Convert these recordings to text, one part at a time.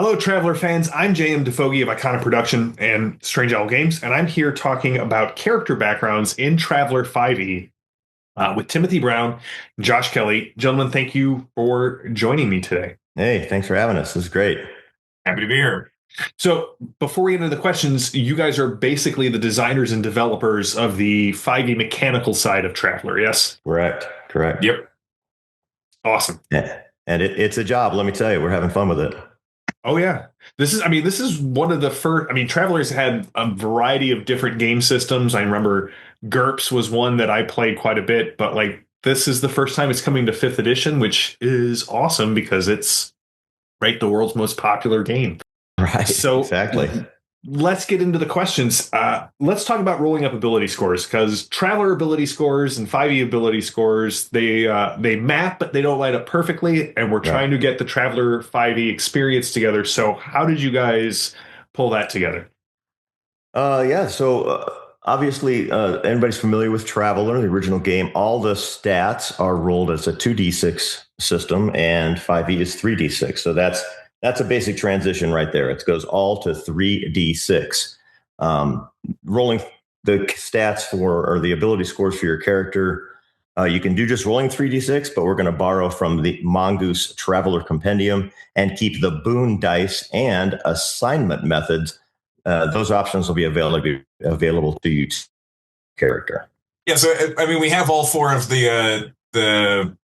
Hello, Traveler fans. I'm J.M. DeFoggi of Iconic Production and Strange Owl Games, and I'm here talking about character backgrounds in Traveler 5e with Timothy Brown and Josh Kelly. Gentlemen, thank you for joining me today. Hey, thanks for having us. This is great. Happy to be here. So, before we get into the questions, you guys are basically the designers and developers of the 5e mechanical side of Traveler, yes? Correct. Yep. Awesome. Yeah. And it's a job. Let me tell you, we're having fun with it. Oh yeah. This is one of the first, Travelers had a variety of different game systems. I remember GURPS was one that I played quite a bit, but this is the first time it's coming to 5th edition, which is awesome because it's the world's most popular game. Right. So exactly. Let's get into the questions. Let's talk about rolling up ability scores, because Traveler ability scores and 5e ability scores, they map, but they don't line up perfectly. And we're trying to get the Traveler 5e experience together. So how did you guys pull that together? So obviously, anybody's familiar with Traveler, the original game. All the stats are rolled as a 2d6 system, and 5e is 3d6. So that's a basic transition right there. It goes all to 3d6. Rolling the stats or the ability scores for your character, you can do just rolling 3d6, but we're going to borrow from the Mongoose Traveler Compendium and keep the boon dice and assignment methods. Those options will be available to you, character. Yeah, so we have all four of the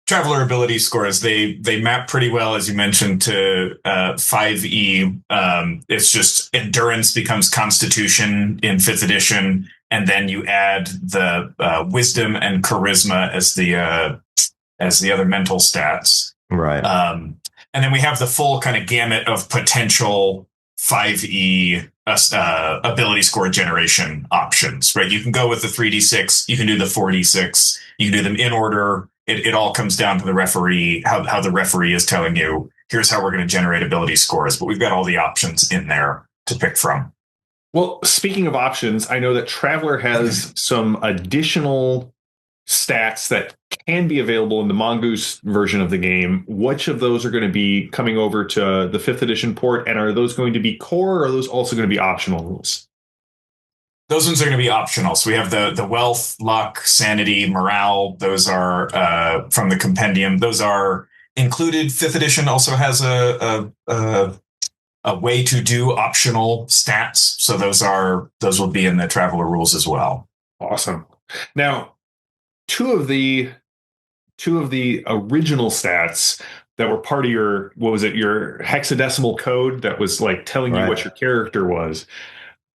Traveler ability scores. They map pretty well, as you mentioned, to 5e. It's just endurance becomes constitution in 5th edition, and then you add the wisdom and charisma as the other mental stats. Right. And then we have the full kind of gamut of potential 5e ability score generation options. Right. You can go with the 3d6. You can do the 4d6. You can do them in order. It all comes down to the referee, how the referee is telling you, here's how we're going to generate ability scores. But we've got all the options in there to pick from. Well, speaking of options, I know that Traveler has some additional stats that can be available in the Mongoose version of the game. Which of those are going to be coming over to the 5th edition port? And are those going to be core, or are those also going to be optional rules? Those ones are going to be optional. So we have the wealth, luck, sanity, morale. Those are from the compendium. Those are included. 5th edition also has a way to do optional stats. So those will be in the Traveler rules as well. Awesome. Now, two of the original stats that were part of your hexadecimal code that was telling you what your character was,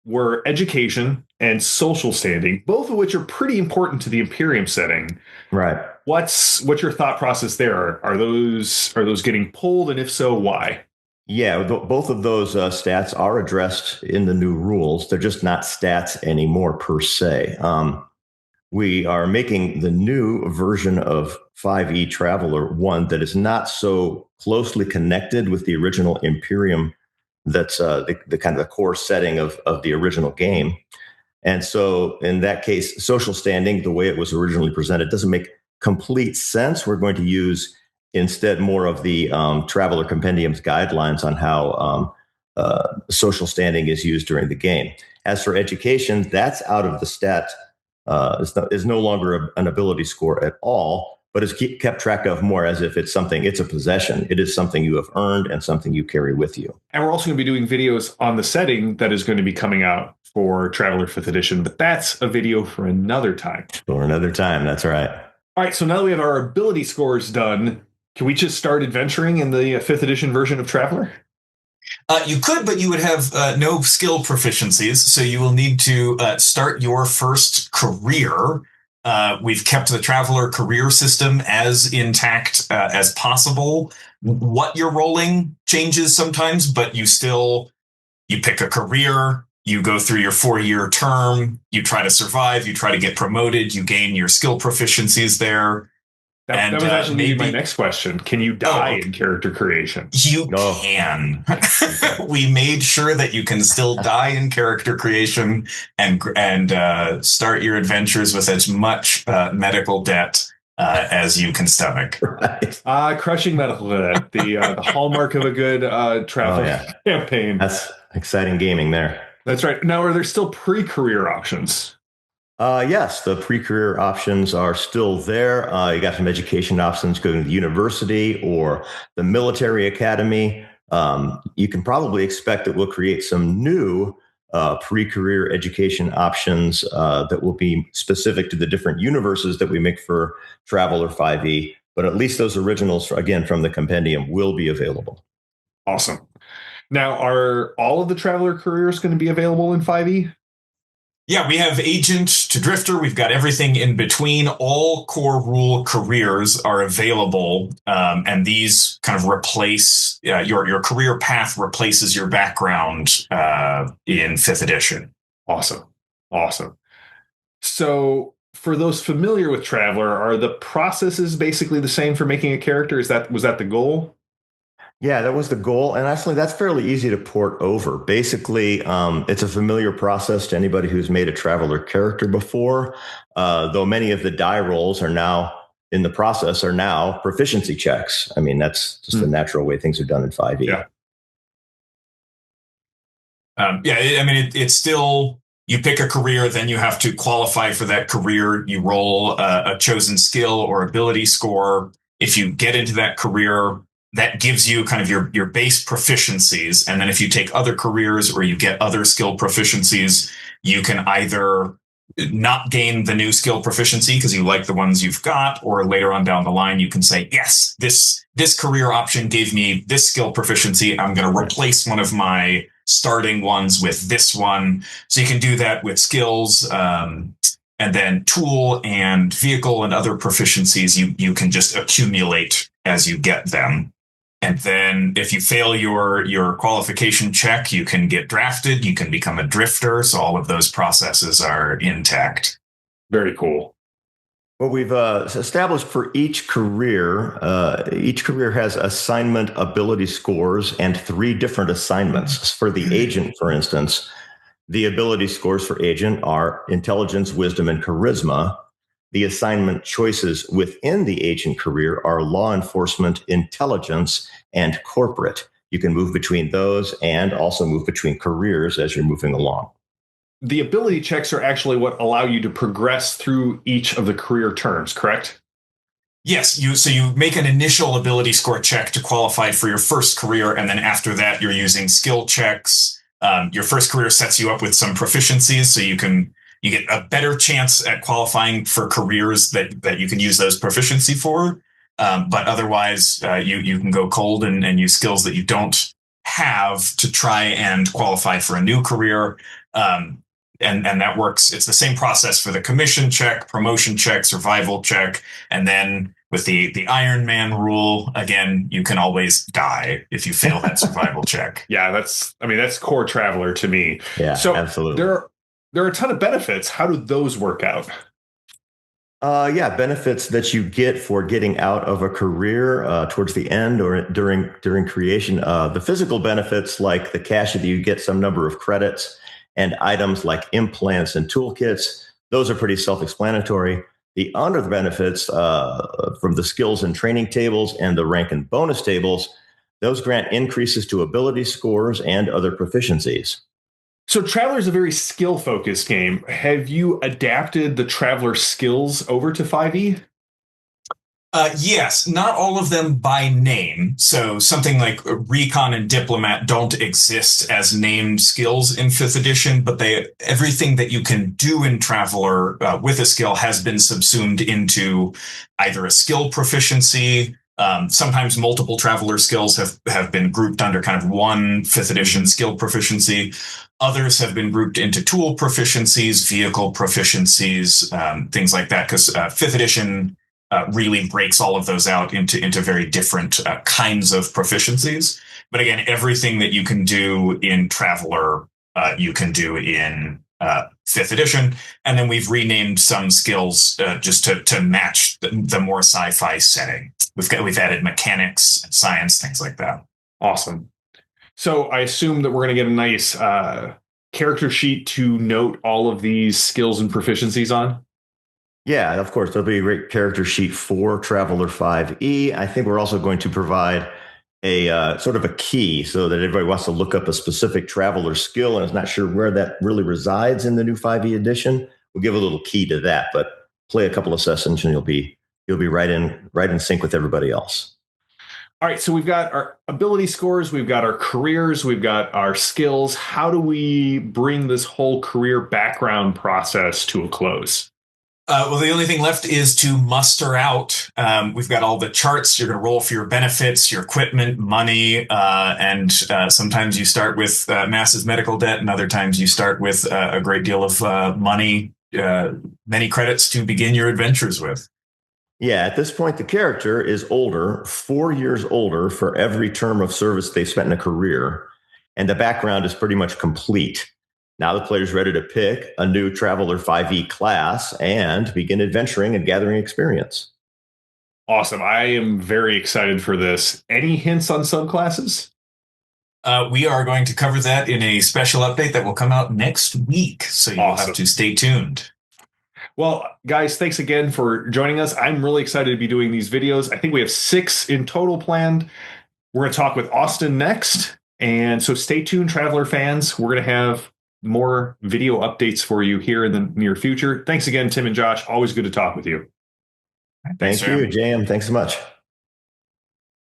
were education and social standing, both of which are pretty important to the Imperium setting. Right. What's your thought process there? Are those getting pulled, and if so, why? Yeah, both of those stats are addressed in the new rules. They're just not stats anymore per se. We are making the new version of 5e Traveler one that is not so closely connected with the original Imperium. That's the kind of the core setting of the original game. And so in that case, social standing, the way it was originally presented, doesn't make complete sense. We're going to use instead more of the Traveler Compendium's guidelines on how social standing is used during the game. As for education, that's out of the stat, is no longer an ability score at all, but is kept track of more as if it's a possession. It is something you have earned and something you carry with you. And we're also going to be doing videos on the setting that is going to be coming out for Traveler 5th edition, but that's a video for another time. For another time, that's right. All right, so now that we have our ability scores done, can we just start adventuring in the 5th edition version of Traveler? You could, but you would have no skill proficiencies, so you will need to start your first career. We've kept the Traveler career system as intact as possible. What you're rolling changes sometimes, but you pick a career, you go through your 4-year term, you try to survive, you try to get promoted, you gain your skill proficiencies there. That was actually my next question. Can you die in character creation? You can. We made sure that you can still die in character creation and start your adventures with as much medical debt as you can stomach. Right. Crushing medical debt, the hallmark of a good travel campaign. That's exciting gaming there. That's right. Now, are there still pre-career options? Yes, the pre-career options are still there. You got some education options going to the university or the military academy. You can probably expect that we'll create some new pre-career education options that will be specific to the different universes that we make for Travel or 5e. But at least those originals, again, from the compendium will be available. Awesome. Now, are all of the Traveler careers going to be available in 5e? Yeah, we have agent to drifter. We've got everything in between. All core rule careers are available, and these kind of replace your career path replaces your background in fifth edition. Awesome. So, for those familiar with Traveler, are the processes basically the same for making a character? Was that the goal? Yeah, that was the goal. And actually, that's fairly easy to port over. Basically, it's a familiar process to anybody who's made a Traveler character before, though many of the die rolls are now in the process are now proficiency checks. I mean, that's just the natural way things are done in 5e. Yeah. I mean, it's still, you pick a career, then you have to qualify for that career. You roll a chosen skill or ability score. If you get into that career, that gives you kind of your base proficiencies. And then if you take other careers or you get other skill proficiencies, you can either not gain the new skill proficiency because you like the ones you've got, or later on down the line, you can say, yes, this career option gave me this skill proficiency. I'm going to replace one of my starting ones with this one. So you can do that with skills, and then tool and vehicle and other proficiencies you can just accumulate as you get them. And then if you fail your qualification check, you can get drafted, you can become a drifter. So all of those processes are intact. Very cool. Well, we've established for each career has assignment ability scores and 3 different assignments. For the agent, for instance, the ability scores for agent are intelligence, wisdom, and charisma. The assignment choices within the agent career are law enforcement, intelligence, and corporate. You can move between those and also move between careers as you're moving along. The ability checks are actually what allow you to progress through each of the career terms, correct? Yes, so you make an initial ability score check to qualify for your first career, and then after that, you're using skill checks. Your first career sets you up with some proficiencies, so you get a better chance at qualifying for careers that you can use those proficiency for. But otherwise, you can go cold and use skills that you don't have to try and qualify for a new career. And that works. It's the same process for the commission check, promotion check, survival check. And then with the Iron Man rule, again, you can always die if you fail that survival check. Yeah, that's core Traveler to me. Yeah, so absolutely. There are a ton of benefits. How do those work out? Benefits that you get for getting out of a career towards the end or during creation. The physical benefits, like the cash, that you get some number of credits, and items like implants and toolkits, those are pretty self-explanatory. The honor benefits from the skills and training tables and the rank and bonus tables, those grant increases to ability scores and other proficiencies. So Traveler is a very skill-focused game. Have you adapted the Traveler skills over to 5e? Yes, not all of them by name. So something like Recon and Diplomat don't exist as named skills in 5th edition, but everything that you can do in Traveler with a skill has been subsumed into either a skill proficiency. Sometimes multiple Traveler skills have been grouped under kind of one 5th edition skill proficiency. Others have been grouped into tool proficiencies, vehicle proficiencies, things like that, because 5th edition really breaks all of those out into very different kinds of proficiencies. But again, everything that you can do in Traveler, you can do in 5th edition. And then we've renamed some skills just to match the more sci-fi setting. We've added mechanics and science, things like that. Awesome. So I assume that we're going to get a nice character sheet to note all of these skills and proficiencies on? Yeah, of course, there'll be a great character sheet for Traveler 5e. I think we're also going to provide a sort of a key so that everybody wants to look up a specific traveler skill and is not sure where that really resides in the new 5e edition. We'll give a little key to that, but play a couple of sessions and you'll be right in sync with everybody else. All right, so we've got our ability scores, we've got our careers, we've got our skills. How do we bring this whole career background process to a close? Well, the only thing left is to muster out. We've got all the charts. You're going to roll for your benefits, your equipment, money, and sometimes you start with massive medical debt, and other times you start with a great deal of money, many credits to begin your adventures with. Yeah, at this point, the character is older, 4 years older for every term of service they've spent in a career, and the background is pretty much complete. Now the player's ready to pick a new Traveler 5e class and begin adventuring and gathering experience. Awesome. I am very excited for this. Any hints on subclasses? We are going to cover that in a special update that will come out next week, so you'll have to stay tuned. Well, guys, thanks again for joining us. I'm really excited to be doing these videos. I think we have 6 in total planned. We're going to talk with Austin next. And so stay tuned, Traveler fans. We're going to have more video updates for you here in the near future. Thanks again, Tim and Josh. Always good to talk with you. Thank you, Jam. Thanks so much.